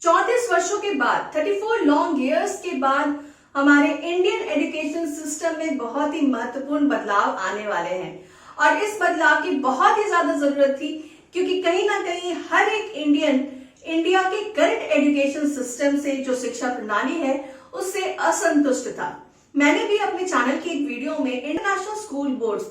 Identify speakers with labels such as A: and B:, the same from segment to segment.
A: 34 वर्षों के बाद 34 लॉन्ग इयर्स के बाद हमारे इंडियन एजुकेशन सिस्टम में बहुत ही महत्वपूर्ण बदलाव आने वाले हैं और इस बदलाव की बहुत ही ज्यादा जरूरत थी, क्योंकि कहीं ना कहीं हर एक इंडियन इंडिया के करंट एजुकेशन सिस्टम से जो शिक्षा प्रणाली है उससे असंतुष्ट था। मैंने भी अपने चैनल की एक वीडियो में इंटरनेशनल स्कूल बोर्ड्स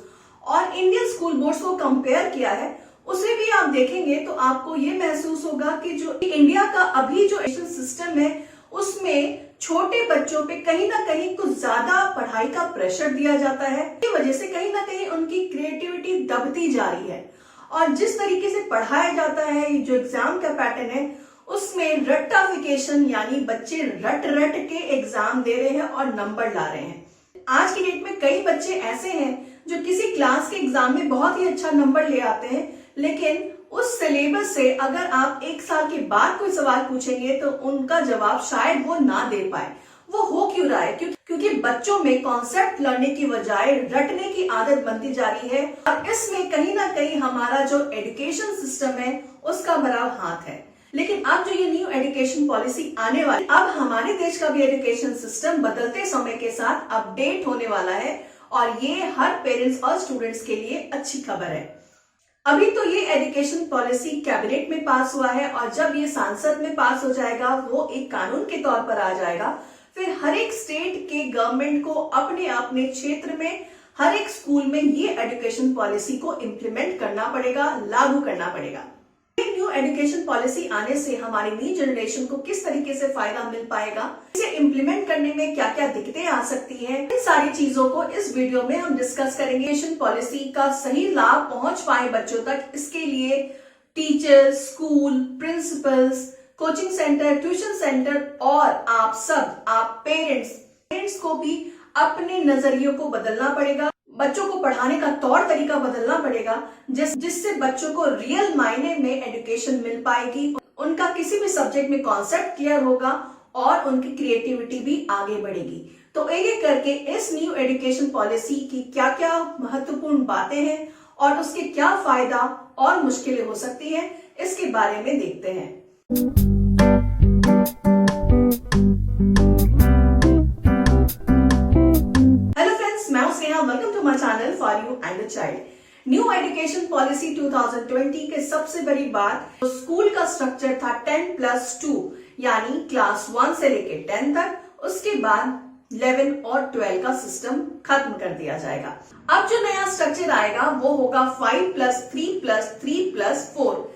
A: और इंडियन स्कूल बोर्ड्स को कंपेयर किया है। उसे भी आप देखेंगे तो आपको ये महसूस होगा कि जो इंडिया का अभी जो एजुकेशन सिस्टम है उसमें छोटे बच्चों पे कहीं ना कहीं कुछ ज्यादा पढ़ाई का प्रेशर दिया जाता है। इस वजह से कहीं ना कहीं उनकी क्रिएटिविटी दबती जा रही है और जिस तरीके से पढ़ाया जाता है, जो एग्जाम का पैटर्न है उसमें रट्टाफिकेशन यानी बच्चे रट रट के एग्जाम दे रहे हैं और नंबर ला रहे हैं। आज की डेट में कई बच्चे ऐसे हैं जो किसी क्लास के एग्जाम में बहुत ही अच्छा नंबर ले आते हैं, लेकिन उस सिलेबस से अगर आप एक साल के बाद कोई सवाल पूछेंगे तो उनका जवाब शायद वो ना दे पाए। वो हो क्यों रहा है? क्योंकि बच्चों में कॉन्सेप्ट लर्निंग की बजाय रटने की आदत बनती जा रही है और इसमें कहीं ना कहीं हमारा जो एजुकेशन सिस्टम है उसका बड़ा हाथ है। लेकिन अब जो ये न्यू एजुकेशन पॉलिसी आने वाली, अब हमारे देश का भी एजुकेशन सिस्टम बदलते समय के साथ अपडेट होने वाला है और ये हर पेरेंट्स और स्टूडेंट्स के लिए अच्छी खबर है। अभी तो ये एजुकेशन पॉलिसी कैबिनेट में पास हुआ है और जब ये सांसद में पास हो जाएगा, वो एक कानून के तौर पर आ जाएगा, फिर हर एक स्टेट के गवर्नमेंट को अपने अपने क्षेत्र में हर एक स्कूल में ये एजुकेशन पॉलिसी को इम्प्लीमेंट करना पड़ेगा, लागू करना पड़ेगा। न्यू एजुकेशन पॉलिसी आने से हमारी न्यू जनरेशन को किस तरीके से फायदा मिल पाएगा, इसे इम्प्लीमेंट करने में क्या क्या दिक्कतें आ सकती हैं, इन सारी चीजों को इस वीडियो में हम डिस्कस करेंगे। एजुकेशन पॉलिसी का सही लाभ पहुंच पाए बच्चों तक, इसके लिए teachers, school principles, coaching centre, tuition centre और आप पेरेंट्स को भी अपने नजरियों को बदलना पड़ेगा। बच्चों को पढ़ाने का तौर तरीका बदलना पड़ेगा जिससे बच्चों को रियल मायने में एजुकेशन मिल पाएगी, उनका किसी भी सब्जेक्ट में कॉन्सेप्ट क्लियर होगा और उनकी क्रिएटिविटी भी आगे बढ़ेगी। तो एक एक करके इस न्यू एजुकेशन पॉलिसी की क्या क्या महत्वपूर्ण बातें हैं और उसके क्या फायदा और मुश्किलें हो सकती हैं, इसके बारे में देखते हैं। Welcome to my channel for you and the child. New education policy 2020 के सबसे बड़ी बात, तो स्कूल का स्ट्रक्चर था 10+2 यानी क्लास 1 से लेकर 10 तक, उसके बाद 11 और 12 का सिस्टम खत्म कर दिया जाएगा। अब जो नया स्ट्रक्चर आएगा वो होगा 5+3+3+4।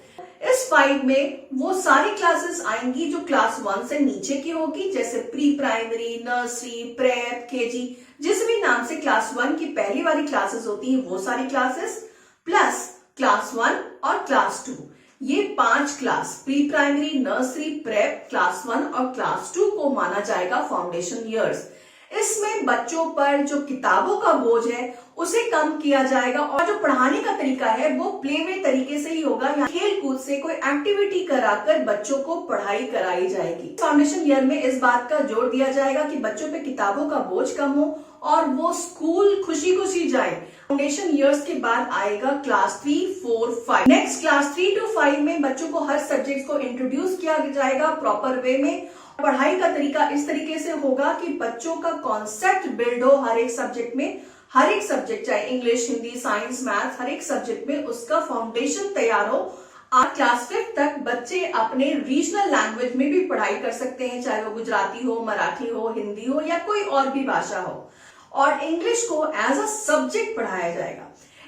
A: इस 5 में वो सारी क्लासेस आएंगी जो क्लास 1 से नीचे की होगी, जैसे pre primary, nursery, prep, KG, जिस भी नाम से क्लास 1 की पहली वाली क्लासेस होती हैं वो सारी क्लासेस, प्लस क्लास 1 और क्लास 2। ये 5 class pre primary, nursery, prep, class 1 और क्लास 2 को माना जाएगा फाउंडेशन ईयर्स। इसमें बच्चों पर जो किताबों का बोझ है उसे कम किया जाएगा और जो पढ़ाने का तरीका है वो प्लेवे तरीके से ही होगा। यहाँ खेल कूद से कोई एक्टिविटी कराकर बच्चों को पढ़ाई कराई जाएगी। फाउंडेशन ईयर में इस बात का जोर दिया जाएगा कि बच्चों पे किताबों का बोझ कम हो और वो स्कूल खुशी खुशी जाए। फाउंडेशन ईयर्स के बाद आएगा क्लास 3, 4, 5। नेक्स्ट क्लास 3 to 5 में बच्चों को हर सब्जेक्ट को इंट्रोड्यूस किया जाएगा प्रॉपर वे में। पढ़ाई का तरीका इस तरीके से होगा कि बच्चों का कॉन्सेप्ट बिल्ड हो हर एक सब्जेक्ट में, हर एक सब्जेक्ट चाहे इंग्लिश, हिंदी, साइंस, मैथ, हर एक सब्जेक्ट में उसका फाउंडेशन तैयार हो। आज क्लास 5 तक बच्चे अपने रीजनल लैंग्वेज में भी पढ़ाई कर सकते हैं, चाहे वो गुजराती हो, मराठी हो, हिंदी हो या कोई और भी भाषा हो, और इंग्लिश को एज अ सब्जेक्ट पढ़ाया जाएगा।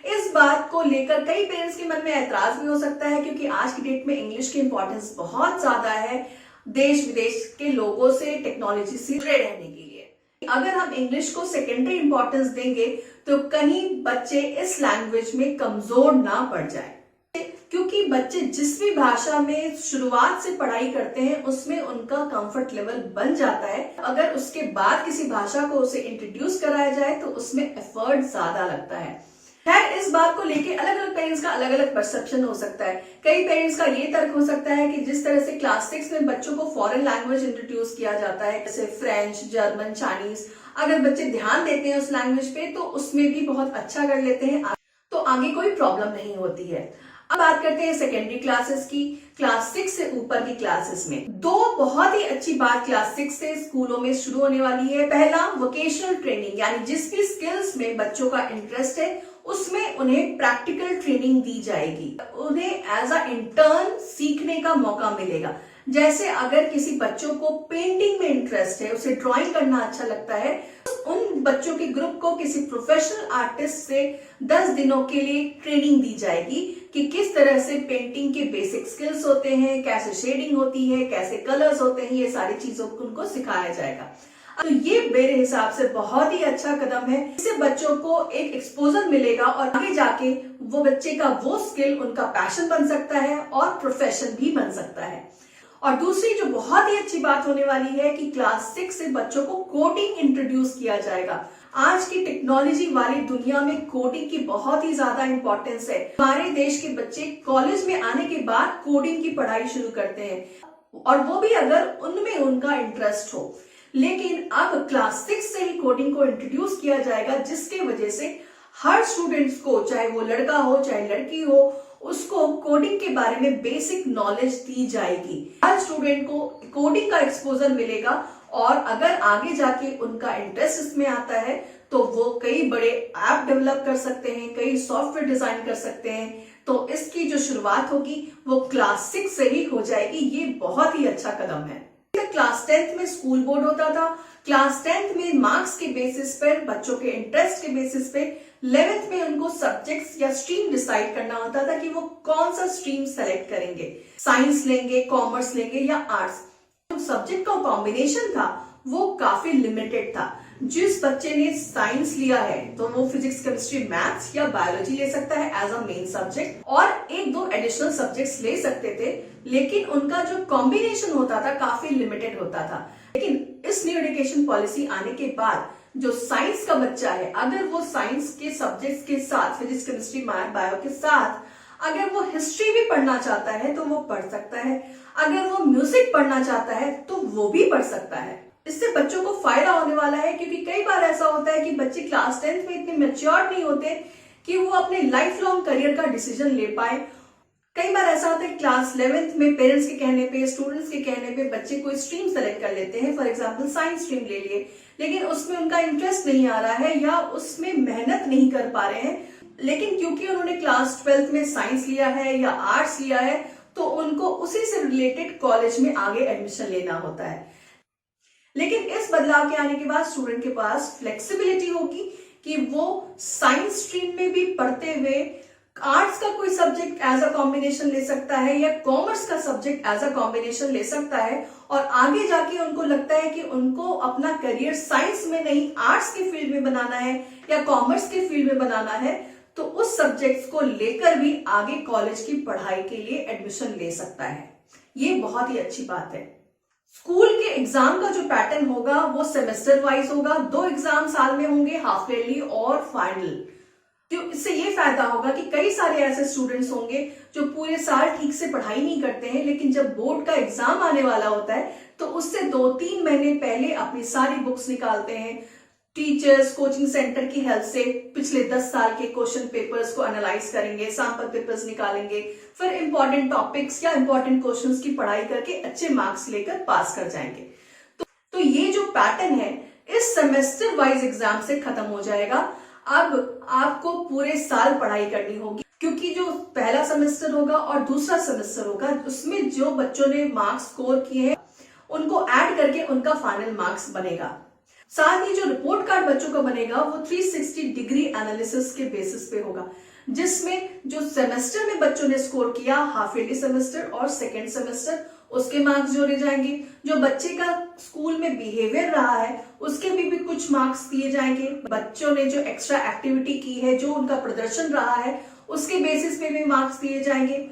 A: इस बात को लेकर कई पेरेंट्स के मन में ऐतराज भी हो सकता है, क्योंकि आज की डेट में इंग्लिश की इंपॉर्टेंस बहुत ज्यादा है देश विदेश के लोगों से, टेक्नोलॉजी से जुड़े रहने के लिए। अगर हम इंग्लिश को सेकेंडरी इंपॉर्टेंस देंगे तो कहीं बच्चे इस लैंग्वेज में कमजोर ना पड़ जाए, क्योंकि बच्चे जिस भी भाषा में शुरुआत से पढ़ाई करते हैं उसमें उनका कंफर्ट लेवल बन जाता है। अगर उसके बाद किसी भाषा को उसे इंट्रोड्यूस कराया जाए तो उसमें एफर्ट ज्यादा लगता है। खैर, इस बात को लेके अलग अलग पेरेंट्स का अलग अलग परसेप्शन हो सकता है। कई पेरेंट्स का ये तर्क हो सकता है कि जिस तरह से क्लास 6 में बच्चों को फॉरेन लैंग्वेज इंट्रोड्यूस किया जाता है, जैसे फ्रेंच, जर्मन, चाइनीज, अगर बच्चे ध्यान देते हैं उस लैंग्वेज पे तो उसमें भी बहुत अच्छा कर लेते हैं, तो आगे कोई प्रॉब्लम नहीं होती है। अब बात करते हैं सेकेंडरी क्लासेस की। क्लास 6 से ऊपर की क्लासेस में दो बहुत ही अच्छी बात क्लास 6 से स्कूलों में शुरू होने वाली है। पहला, वोकेशनल ट्रेनिंग, यानी जिस भी स्किल्स में बच्चों का इंटरेस्ट है उसमें उन्हें प्रैक्टिकल ट्रेनिंग दी जाएगी। उन्हें एज अ इंटर्न सीखने का मौका मिलेगा। जैसे अगर किसी बच्चों को पेंटिंग में इंटरेस्ट है, उसे ड्राइंग करना अच्छा लगता है, उन बच्चों के ग्रुप को किसी प्रोफेशनल आर्टिस्ट से 10 दिनों के लिए ट्रेनिंग दी जाएगी कि किस तरह से पेंटिंग के बेसिक स्किल्स होते हैं, कैसे शेडिंग होती है, कैसे कलर्स होते हैं, ये सारी चीजों को उनको सिखाया जाएगा। तो ये मेरे हिसाब से बहुत ही अच्छा कदम है। इससे बच्चों को एक एक्सपोजर मिलेगा और आगे जाके वो बच्चे का वो स्किल उनका पैशन बन सकता है और प्रोफेशन भी बन सकता है। और दूसरी जो बहुत ही अच्छी बात होने वाली है कि क्लास 6 से बच्चों को कोडिंग इंट्रोड्यूस किया जाएगा। आज की टेक्नोलॉजी वाली दुनिया में कोडिंग की बहुत ही ज्यादा इंपॉर्टेंस है। हमारे देश के बच्चे कॉलेज में आने के बाद कोडिंग की पढ़ाई शुरू करते हैं और वो भी अगर उनमें उनका इंटरेस्ट हो। लेकिन अब क्लास 6 से ही कोडिंग को इंट्रोड्यूस किया जाएगा, जिसके वजह से हर स्टूडेंट्स को, चाहे वो लड़का हो चाहे लड़की हो, उसको कोडिंग के बारे में बेसिक नॉलेज दी जाएगी। हर स्टूडेंट को कोडिंग का एक्सपोजर मिलेगा और अगर आगे जाके उनका इंटरेस्ट इसमें आता है तो वो कई बड़े ऐप डेवलप कर सकते हैं, कई सॉफ्टवेयर डिजाइन कर सकते हैं। तो इसकी जो शुरुआत होगी वो क्लास 6 से ही हो जाएगी। ये बहुत ही अच्छा कदम है। क्लास 10th में स्कूल बोर्ड होता था। क्लास 10th में मार्क्स के बेसिस पर, बच्चों के इंटरेस्ट के बेसिस पे 11th में उनको सब्जेक्ट्स या स्ट्रीम डिसाइड करना होता था कि वो कौन सा स्ट्रीम सेलेक्ट करेंगे, साइंस लेंगे, कॉमर्स लेंगे या आर्ट्स। जो सब्जेक्ट का कॉम्बिनेशन था वो काफी लिमिटेड था। जिस बच्चे ने साइंस लिया है तो वो फिजिक्स, केमिस्ट्री, मैथ्स या बायोलॉजी ले सकता है एज अ मेन सब्जेक्ट और एक दो एडिशनल सब्जेक्ट्स ले सकते थे, लेकिन उनका जो कॉम्बिनेशन होता था काफी लिमिटेड होता था। लेकिन इस न्यू एजुकेशन पॉलिसी आने के बाद जो साइंस का बच्चा है, अगर वो साइंस के सब्जेक्ट्स के साथ, फिजिक्स, केमिस्ट्री, मैथ, बायो के साथ अगर वो हिस्ट्री भी पढ़ना चाहता है तो वो पढ़ सकता है। अगर वो म्यूजिक पढ़ना चाहता है तो वो भी पढ़ सकता है। इससे बच्चों को फायदा होने वाला है, क्योंकि कई बार ऐसा होता है कि बच्चे क्लास 10th में इतने मैच्योर नहीं होते कि वो अपने लाइफ लॉन्ग करियर का डिसीजन ले पाए। कई बार ऐसा होता है क्लास 11th में पेरेंट्स के कहने पे, स्टूडेंट्स के कहने पे बच्चे कोई स्ट्रीम सेलेक्ट कर लेते हैं। फॉर एग्जांपल साइंस स्ट्रीम ले लिए, लेकिन उसमें उनका इंटरेस्ट नहीं आ रहा है या उसमें मेहनत नहीं कर पा रहे हैं। लेकिन क्योंकि उन्होंने क्लास 12th में साइंस लिया है या आर्ट्स लिया है तो उनको उसी से रिलेटेड कॉलेज में आगे एडमिशन लेना होता है। लेकिन इस बदलाव के आने के बाद स्टूडेंट के पास फ्लेक्सिबिलिटी होगी कि वो साइंस स्ट्रीम में भी पढ़ते हुए आर्ट्स का कोई सब्जेक्ट एज अ कॉम्बिनेशन ले सकता है या कॉमर्स का सब्जेक्ट एज अ कॉम्बिनेशन ले सकता है। और आगे जाके उनको लगता है कि उनको अपना करियर साइंस में नहीं, आर्ट्स के फील्ड में बनाना है या कॉमर्स के फील्ड में बनाना है, तो उस सब्जेक्ट्स को लेकर भी आगे कॉलेज की पढ़ाई के लिए एडमिशन ले सकता है। ये बहुत ही अच्छी बात है। स्कूल के एग्जाम का जो पैटर्न होगा वो सेमेस्टर वाइज होगा। 2 एग्जाम साल में होंगे, हाफ ईयरली और फाइनल। तो इससे ये फायदा होगा कि कई सारे ऐसे स्टूडेंट्स होंगे जो पूरे साल ठीक से पढ़ाई नहीं करते हैं, लेकिन जब बोर्ड का एग्जाम आने वाला होता है तो उससे 2-3 महीने पहले अपनी सारी बुक्स निकालते हैं। टीचर्स, कोचिंग सेंटर की हेल्प से पिछले 10 साल के क्वेश्चन पेपर्स को एनालाइज करेंगे, सैंपल पेपर्स निकालेंगे, फिर इंपॉर्टेंट टॉपिक्स या इंपॉर्टेंट क्वेश्चंस की पढ़ाई करके अच्छे मार्क्स लेकर पास कर जाएंगे। तो ये जो पैटर्न है इस सेमेस्टर वाइज एग्जाम से खत्म हो जाएगा। अब आपको पूरे साल पढ़ाई करनी होगी, क्योंकि जो पहला सेमेस्टर होगा और दूसरा सेमेस्टर होगा उसमें जो बच्चों ने मार्क्स स्कोर किए हैं उनको ऐड करके उनका फाइनल मार्क्स बनेगा। साथ ही जो रिपोर्ट कार्ड बच्चों का बनेगा वो 360 डिग्री एनालिसिस के बेसिस पे होगा, जिसमें जो सेमेस्टर में बच्चों ने स्कोर किया, हाफ ईयरली सेमेस्टर और सेकेंड सेमेस्टर, उसके मार्क्स जोड़े जाएंगे। जो बच्चे का स्कूल में बिहेवियर रहा है उसके भी कुछ मार्क्स दिए जाएंगे। बच्चों ने जो एक्स्ट्रा एक्टिविटी की है, जो उनका प्रदर्शन रहा है, उसके बेसिस पे भी मार्क्स दिए जाएंगे।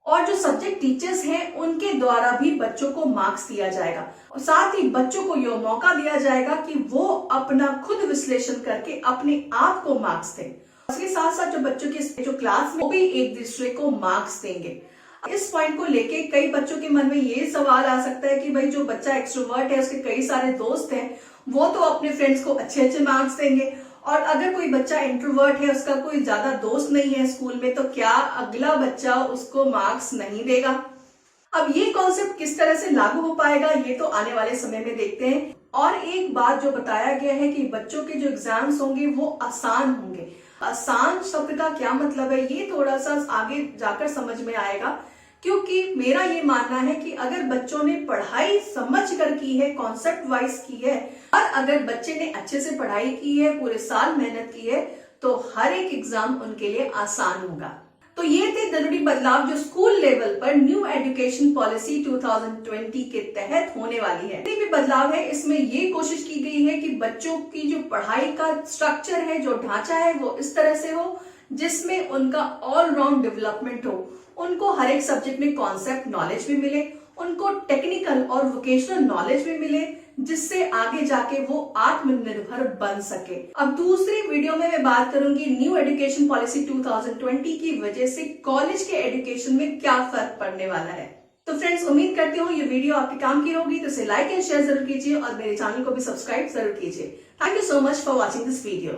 A: और जो सब्जेक्ट टीचर्स हैं उनके द्वारा भी बच्चों को मार्क्स दिया जाएगा। और साथ ही बच्चों को यह मौका दिया जाएगा कि वो अपना खुद विश्लेषण करके अपने आप को मार्क्स दें। इसके साथ साथ जो बच्चों की जो क्लास में वो भी एक दूसरे को मार्क्स देंगे। इस पॉइंट को लेके कई बच्चों के मन में ये सवाल आ सकता है कि भाई जो बच्चा एक्सट्रोवर्ट है, उसके कई सारे दोस्त हैं, वो तो अपने फ्रेंड्स को अच्छे अच्छे मार्क्स देंगे और अगर कोई बच्चा इंट्रोवर्ट है, उसका कोई ज्यादा दोस्त नहीं है स्कूल में, तो क्या अगला बच्चा उसको मार्क्स नहीं देगा? अब ये कॉन्सेप्ट किस तरह से लागू हो पाएगा, ये तो आने वाले समय में देखते हैं। और एक बात जो बताया गया है कि बच्चों के जो एग्जाम्स होंगे वो आसान होंगे। आसान शब्द का क्या मतलब है, ये थोड़ा सा आगे जाकर समझ में आएगा, क्योंकि मेरा ये मानना है कि अगर बच्चों ने पढ़ाई समझ कर की है, कॉन्सेप्ट वाइज की है, और अगर बच्चे ने अच्छे से पढ़ाई की है, पूरे साल मेहनत की है, तो हर एक एग्जाम उनके लिए आसान होगा। तो ये थे जरूरी बदलाव जो स्कूल लेवल पर न्यू एजुकेशन पॉलिसी 2020 के तहत होने वाली है। भी बदलाव है, इसमें ये कोशिश की गई है कि बच्चों की जो पढ़ाई का स्ट्रक्चर है, जो ढांचा है, वो इस तरह से हो जिसमें उनका ऑलराउंड डेवलपमेंट हो। उनको हर एक सब्जेक्ट में कॉन्सेप्ट नॉलेज भी मिले, उनको टेक्निकल और वोकेशनल नॉलेज भी मिले, जिससे आगे जाके वो आत्मनिर्भर बन सके। अब दूसरी वीडियो में मैं बात करूंगी न्यू एजुकेशन पॉलिसी 2020 की वजह से कॉलेज के एजुकेशन में क्या फर्क पड़ने वाला है। तो फ्रेंड्स, उम्मीद करती हूँ ये वीडियो आपके काम की होगी, तो इसे लाइक एंड शेयर जरूर कीजिए और मेरे चैनल को भी सब्सक्राइब जरूर कीजिए। Thank you so much for watching this video.